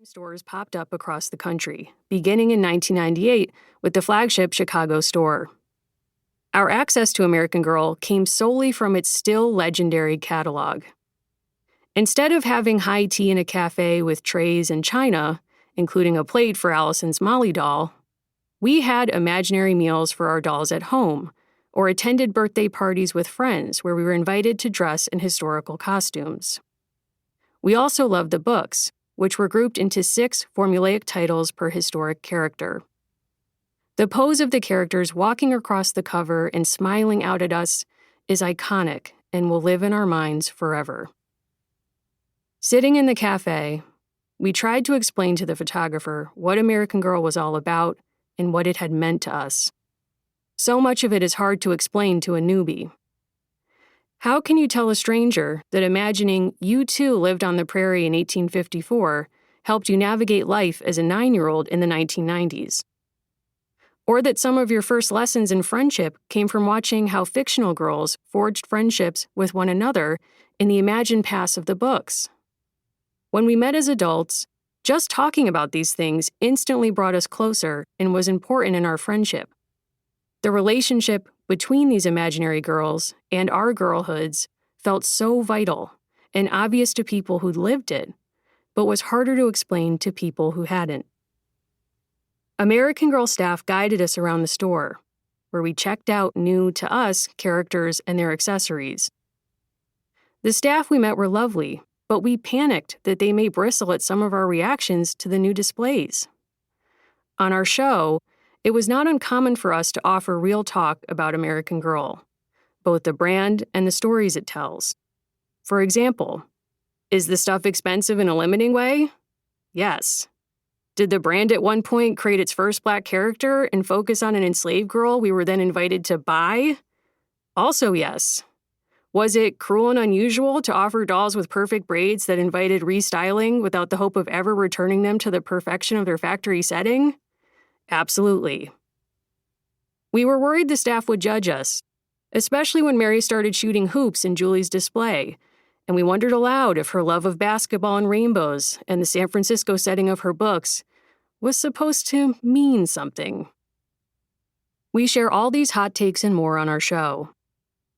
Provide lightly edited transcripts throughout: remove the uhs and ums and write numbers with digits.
Stores popped up across the country, beginning in 1998 with the flagship Chicago store. Our access to American Girl came solely from its still legendary catalog. Instead of having high tea in a cafe with trays and china, including a plate for Allison's Molly doll, we had imaginary meals for our dolls at home, or attended birthday parties with friends where we were invited to dress in historical costumes. We also loved the books, which were grouped into 6 formulaic titles per historic character. The pose of the characters walking across the cover and smiling out at us is iconic and will live in our minds forever. Sitting in the cafe, we tried to explain to the photographer what American Girl was all about and what it had meant to us. So much of it is hard to explain to a newbie. How can you tell a stranger that imagining you too lived on the prairie in 1854 helped you navigate life as a 9-year-old in the 1990s? Or that some of your first lessons in friendship came from watching how fictional girls forged friendships with one another in the imagined past of the books? When we met as adults, just talking about these things instantly brought us closer and was important in our friendship. The relationship between these imaginary girls and our girlhoods felt so vital and obvious to people who'd lived it, but was harder to explain to people who hadn't. American Girl staff guided us around the store, where we checked out new to us characters and their accessories. The staff we met were lovely, but we panicked that they may bristle at some of our reactions to the new displays. On our show, it was not uncommon for us to offer real talk about American Girl, both the brand and the stories it tells. For example, is the stuff expensive in a limiting way? Yes. Did the brand at one point create its first Black character and focus on an enslaved girl we were then invited to buy? Also yes. Was it cruel and unusual to offer dolls with perfect braids that invited restyling without the hope of ever returning them to the perfection of their factory setting? Absolutely. We were worried the staff would judge us, especially when Mary started shooting hoops in Julie's display, and we wondered aloud if her love of basketball and rainbows and the San Francisco setting of her books was supposed to mean something. We share all these hot takes and more on our show.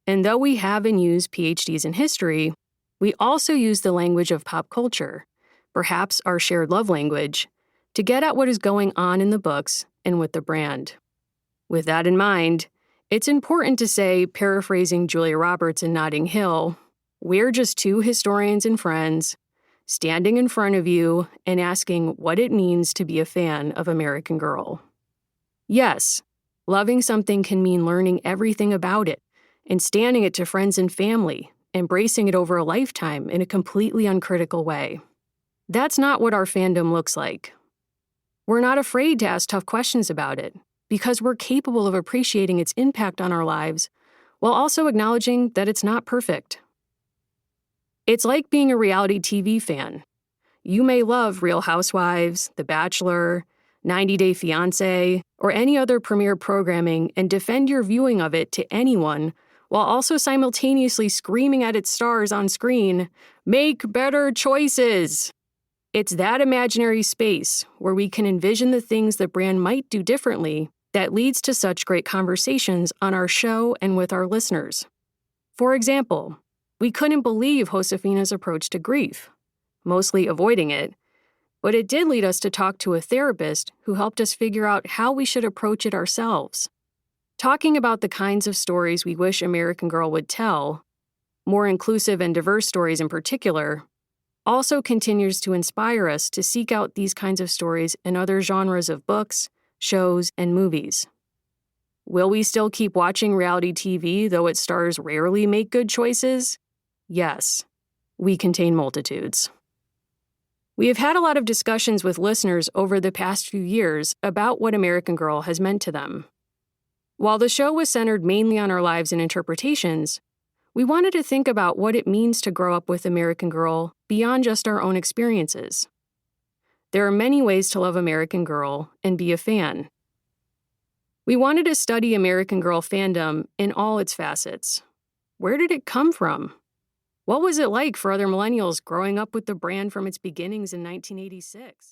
And though we have and use PhDs in history, we also use the language of pop culture, perhaps our shared love language, to get at what is going on in the books and with the brand. With that in mind, it's important to say, paraphrasing Julia Roberts in Notting Hill, we're just 2 historians and friends, standing in front of you and asking what it means to be a fan of American Girl. Yes, loving something can mean learning everything about it and standing it to friends and family, embracing it over a lifetime in a completely uncritical way. That's not what our fandom looks like. We're not afraid to ask tough questions about it because we're capable of appreciating its impact on our lives while also acknowledging that it's not perfect. It's like being a reality TV fan. You may love Real Housewives, The Bachelor, 90 Day Fiancé, or any other premiere programming and defend your viewing of it to anyone while also simultaneously screaming at its stars on screen, "Make better choices!" It's that imaginary space where we can envision the things the brand might do differently that leads to such great conversations on our show and with our listeners. For example, we couldn't believe Josefina's approach to grief, mostly avoiding it, but it did lead us to talk to a therapist who helped us figure out how we should approach it ourselves. Talking about the kinds of stories we wish American Girl would tell, more inclusive and diverse stories in particular, also continues to inspire us to seek out these kinds of stories in other genres of books, shows, and movies. Will we still keep watching reality TV, though its stars rarely make good choices? Yes, we contain multitudes. We have had a lot of discussions with listeners over the past few years about what American Girl has meant to them. While the show was centered mainly on our lives and interpretations, we wanted to think about what it means to grow up with American Girl beyond just our own experiences. There are many ways to love American Girl and be a fan. We wanted to study American Girl fandom in all its facets. Where did it come from? What was it like for other millennials growing up with the brand from its beginnings in 1986?